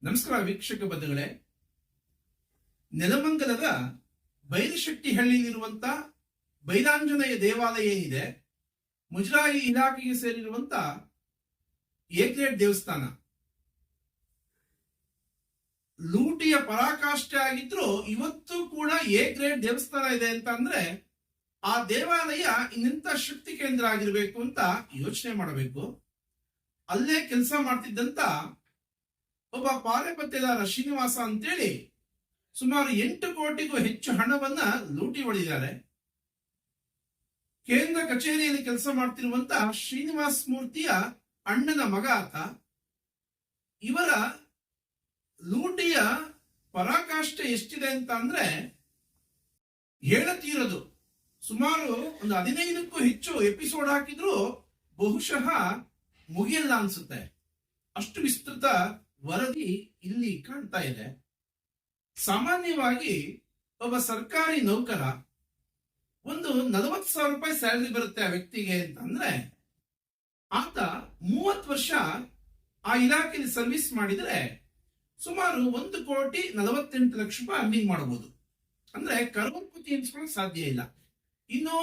ನಮಸ್ಕಾರ ವೀಕ್ಷಕ ಬಂಧುಗಳೇ. ನೆಲಮಂಗಲದ ಬೈಲಶೆಟ್ಟಿಹಳ್ಳಿಯಲ್ಲಿರುವಂತ ಬೈಲಾಂಜನೇಯ ದೇವಾಲಯ ಏನಿದೆ, ಮುಜರಾಯಿ ಇಲಾಖೆಗೆ ಸೇರಿರುವಂತ ಎ ಗ್ರೇಡ್ ದೇವಸ್ಥಾನ. ಲೂಟಿಯ ಪರಾಕಾಷ್ಠೆ ಆಗಿದ್ರು ಇವತ್ತು ಕೂಡ ಎ ಗ್ರೇಡ್ ದೇವಸ್ಥಾನ ಇದೆ ಅಂತ ಅಂದ್ರೆ ಆ ದೇವಾಲಯ ಇನ್ನೆಂತ ಶಕ್ತಿ ಕೇಂದ್ರ ಆಗಿರ್ಬೇಕು ಅಂತ ಯೋಚನೆ ಮಾಡಬೇಕು. ಅಲ್ಲೇ ಕೆಲಸ ಮಾಡ್ತಿದ್ದಂತ ಒಬ್ಬ ಪಾರೆಪತ್ತೆದಾರ ಶ್ರೀನಿವಾಸ ಅಂತೇಳಿ ಸುಮಾರು 8 ಕೋಟಿಗೂ ಹೆಚ್ಚು ಹಣವನ್ನ ಲೂಟಿ ಹೊಡೆದಿದ್ದಾರೆ. ಕೇಂದ್ರ ಕಚೇರಿಯಲ್ಲಿ ಕೆಲಸ ಮಾಡ್ತಿರುವಂತ ಶ್ರೀನಿವಾಸ ಮೂರ್ತಿಯ ಅಣ್ಣನ ಮಗ ಆತ. ಇವರ ಲೂಟಿಯ ಪರಾಕಾಷ್ಠೆ ಎಷ್ಟಿದೆ ಅಂತ ಅಂದ್ರೆ ಹೇಳತೀರದು. ಸುಮಾರು ಒಂದು 15ಕ್ಕೂ ಹೆಚ್ಚು ಎಪಿಸೋಡ್ ಹಾಕಿದ್ರು ಬಹುಶಃ ಮುಗಿಯಲ್ಲ ಅನ್ಸುತ್ತೆ. ಅಷ್ಟು ವಿಸ್ತೃತ ವರದಿ ಇಲ್ಲಿ ಕಾಣ್ತಾ ಇದೆ. ಸಾಮಾನ್ಯವಾಗಿ ಒಬ್ಬ ಸರ್ಕಾರಿ ನೌಕರ ಒಂದು 40,000 ರೂಪಾಯಿ ಸ್ಯಾಲರಿ ಬರುತ್ತೆ ಆ ವ್ಯಕ್ತಿಗೆ ಅಂತಂದ್ರೆ ಆತ 30 ವರ್ಷ ಆ ಇಲಾಖೆಯಲ್ಲಿ ಸರ್ವಿಸ್ ಮಾಡಿದ್ರೆ ಸುಮಾರು 1,48,00,000 ರೂಪಾಯಿ ಅರ್ನಿಂಗ್ ಮಾಡಬಹುದು. ಅಂದ್ರೆ ಕರೋಡ್ಪತಿ ಎನ್ಸ್ಕೊಳ್ಳೋಕೆ ಸಾಧ್ಯ ಇಲ್ಲ. ಇನ್ನು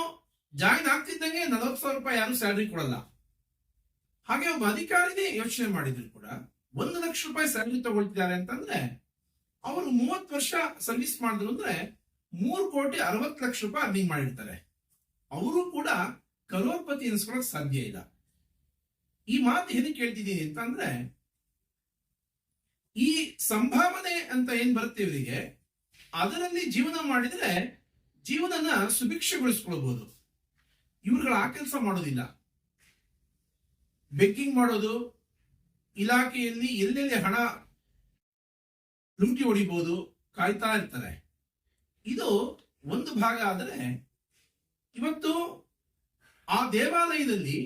ಜಾಯಿನ್ ಆಗ್ತಿದ್ದಂಗೆ 40,000 ರೂಪಾಯಿ ಯಾರು ಸ್ಯಾಲರಿ ಕೊಡಲ್ಲ. ಹಾಗೆ ಒಬ್ಬ ಅಧಿಕಾರಿನೇ ಯೋಚನೆ ಮಾಡಿದ್ರು ಕೂಡ 1,00,000 ರೂಪಾಯಿ ಸ್ಯಾಲರಿ ತಗೊಳ್ತಿದ್ದಾರೆ ಅಂತಂದ್ರೆ ಅವರು 30 ವರ್ಷ ಸರ್ವಿಸ್ ಮಾಡಿದ್ರು ಅಂದ್ರೆ 3,60,00,000 ರೂಪಾಯಿ ಅರ್ನಿಂಗ್ ಮಾಡಿರ್ತಾರೆ. ಅವರು ಕೂಡ ಕರೋಡ್ಪತಿ ಎನಿಸ್ಕೊಳ್ಳೋಕೆ ಸಾಧ್ಯ ಇಲ್ಲ. ಈ ಮಾತು ಏನಕ್ಕೆ ಕೇಳ್ತಿದ್ದೀನಿ ಅಂತಂದ್ರೆ ಈ ಸಂಭಾವನೆ ಅಂತ ಏನ್ ಬರುತ್ತೆ ಇವರಿಗೆ, ಅದರಲ್ಲಿ ಜೀವನ ಮಾಡಿದ್ರೆ ಜೀವನನ ಸುಭಿಕ್ಷಗೊಳಿಸ್ಕೊಳ್ಬಹುದು. ಇವ್ರುಗಳು ಆ ಕೆಲಸ ಮಾಡೋದಿಲ್ಲ. ಬೆಗ್ಗಿಂಗ್ ಮಾಡೋದು, ಇಲಾಖೆಯಲ್ಲಿ ಎಲ್ಲೆಲ್ಲಿ ಹಣ ಲೂಟಿ ಹೊಡಿಬಹುದು ಕಾಯ್ತಾ ಇರ್ತಾರೆ. ಇದು ಒಂದು ಭಾಗ. ಆದರೆ ಇವತ್ತು ಆ ದೇವಾಲಯದಲ್ಲಿ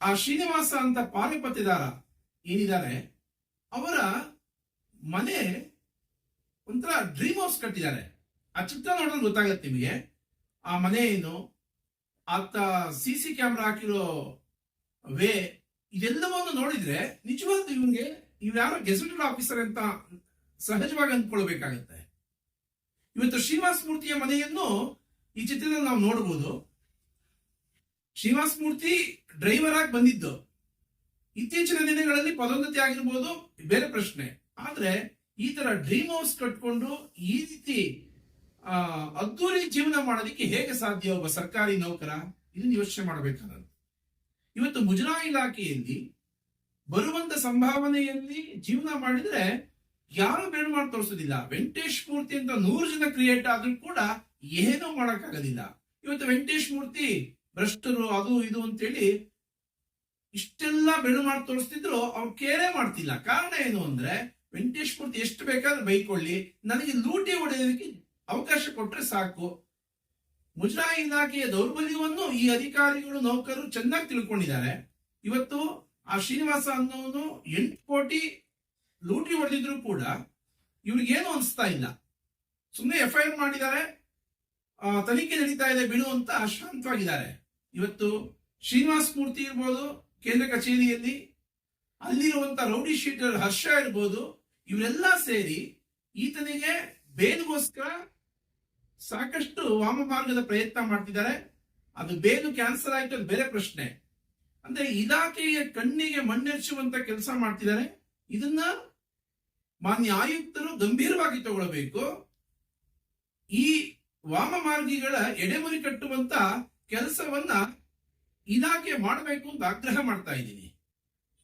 ಆ ಶ್ರೀನಿವಾಸ ಅಂತ ಪಾರಿಪತ್ತೆದಾರ ಏನಿದ್ದಾರೆ ಅವರ ಮನೆ ಒಂಥರ ಡ್ರೀಮ್ ಹೌಸ್ ಕಟ್ಟಿದ್ದಾರೆ. ಆ ಚಿತ್ರ ನೋಡಿದ್ರೆ ಗೊತ್ತಾಗತ್ತೆ ನಿಮಗೆ ಆ ಮನೆ ಏನು, ಆತ CC ಕ್ಯಾಮ್ರಾ ಹಾಕಿರೋ ವೇ, ಇದೆಲ್ಲವನ್ನು ನೋಡಿದ್ರೆ ನಿಜವಾದ ಇವನ್ಗೆ ಯಾರೋ ಗೆಜೆಟೆಡ್ ಆಫೀಸರ್ ಅಂತ ಸಹಜವಾಗಿ ಅಂದ್ಕೊಳ್ಬೇಕಾಗತ್ತೆ. ಇವತ್ತು ಶ್ರೀನಿವಾಸ ಮೂರ್ತಿಯ ಮನೆಯನ್ನು ಈ ಚಿತ್ರದಲ್ಲಿ ನಾವು ನೋಡಬಹುದು. ಶ್ರೀನಿವಾಸ ಮೂರ್ತಿ ಡ್ರೈವರ್ ಆಗಿ ಬಂದಿದ್ದು. ಇತ್ತೀಚಿನ ದಿನಗಳಲ್ಲಿ ಪದೋನ್ನತಿ ಆಗಿರ್ಬೋದು, ಬೇರೆ ಪ್ರಶ್ನೆ. ಆದ್ರೆ ಈ ತರ ಡ್ರೀಮ್ ಹೌಸ್ ಕಟ್ಕೊಂಡು ಈ ರೀತಿ ಅದ್ದೂರಿ ಜೀವನ ಮಾಡೋದಕ್ಕೆ ಹೇಗೆ ಸಾಧ್ಯ ಒಬ್ಬ ಸರ್ಕಾರಿ ನೌಕರ? ಇದನ್ನು ಯೋಚನೆ ಮಾಡಬೇಕಾದ. ಇವತ್ತು ಮುಜರಾಯಿ ಇಲಾಖೆಯಲ್ಲಿ ಬರುವಂತ ಸಂಭಾವನೆಯಲ್ಲಿ ಜೀವನ ಮಾಡಿದ್ರೆ ಯಾರು ಬೇಡ ಮಾಡಿ ತೋರಿಸೋದಿಲ್ಲ. ವೆಂಕಟೇಶ್ ಮೂರ್ತಿ ಅಂತ 100 ಜನ ಕ್ರಿಯೇಟ್ ಆದ್ರೂ ಕೂಡ ಏನೂ ಮಾಡಕ್ಕಾಗೋದಿಲ್ಲ. ಇವತ್ತು ವೆಂಕಟೇಶ್ ಮೂರ್ತಿ ಭ್ರಷ್ಟರು ಅದು ಇದು ಅಂತೇಳಿ ಇಷ್ಟೆಲ್ಲ ಬೆಳು ಮಾಡಿ ತೋರಿಸ್ತಿದ್ರು, ಅವ್ರು ಕೇರೇ ಮಾಡ್ತಿಲ್ಲ. ಕಾರಣ ಏನು ಅಂದ್ರೆ ವೆಂಕಟೇಶ್ ಮೂರ್ತಿ ಎಷ್ಟು ಬೇಕಾದ್ರೆ ಬೈಕೊಳ್ಳಿ, ನನಗೆ ಲೂಟಿ ಹೊಡೆಯೋದಕ್ಕೆ ಅವಕಾಶ ಕೊಟ್ರೆ ಸಾಕು. ಮುಜರಾಯಿ ಇಲಾಖೆಯ ದೌರ್ಬಲ್ಯವನ್ನು ಈ ಅಧಿಕಾರಿಗಳು ನೌಕರರು ಚೆನ್ನಾಗಿ ತಿಳ್ಕೊಂಡಿದ್ದಾರೆ. ಇವತ್ತು ಆ ಶ್ರೀನಿವಾಸ ಅನ್ನೋನು 8 ಕೋಟಿ ಲೂಟಿ ಹೊಡೆದಿದ್ರು ಕೂಡ ಇವ್ರಿಗೇನು ಅನಿಸ್ತಾ ಇಲ್ಲ. ಸುಮ್ಮನೆ FIR ಮಾಡಿದ್ದಾರೆ, ತನಿಖೆ ನಡೀತಾ ಇದೆ ಬಿಡು ಅಂತ ಶಾಂತವಾಗಿದ್ದಾರೆ. ಇವತ್ತು ಶ್ರೀನಿವಾಸ ಮೂರ್ತಿ ಇರ್ಬೋದು ಕೇಂದ್ರ ಕಚೇರಿಯಲ್ಲಿ, ಅಲ್ಲಿರುವಂತ ರೌಡಿ ಶೀಟರ್ ಹರ್ಷ ಇರ್ಬೋದು, ಇವರೆಲ್ಲ ಸೇರಿ ಈತನಿಗೆ ಬೇಲ್ಗೋಸ್ಕರ ಸಾಕಷ್ಟು ವಾಮ ಮಾರ್ಗದ ಪ್ರಯತ್ನ ಮಾಡ್ತಿದ್ದಾರೆ. ಅದು ಬೇಲು ಕ್ಯಾನ್ಸಲ್ ಆಯ್ತು, ಅದು ಬೇರೆ ಪ್ರಶ್ನೆ. ಅಂದ್ರೆ ಇಲಾಖೆಯ ಕಣ್ಣಿಗೆ ಮಣ್ಣೆಚ್ಚುವಂತ ಕೆಲಸ ಮಾಡ್ತಿದ್ದಾರೆ. ಇದನ್ನ ಮಾನ್ಯ ಆಯುಕ್ತರು ಗಂಭೀರವಾಗಿ ತಗೊಳ್ಬೇಕು. ಈ ವಾಮ ಮಾರ್ಗಿಗಳ ಎಡೆಮುರಿ ಕಟ್ಟುವಂತ ಕೆಲಸವನ್ನ ಇಲಾಖೆ ಮಾಡಬೇಕು ಅಂತ ಆಗ್ರಹ ಮಾಡ್ತಾ ಇದ್ದೀನಿ.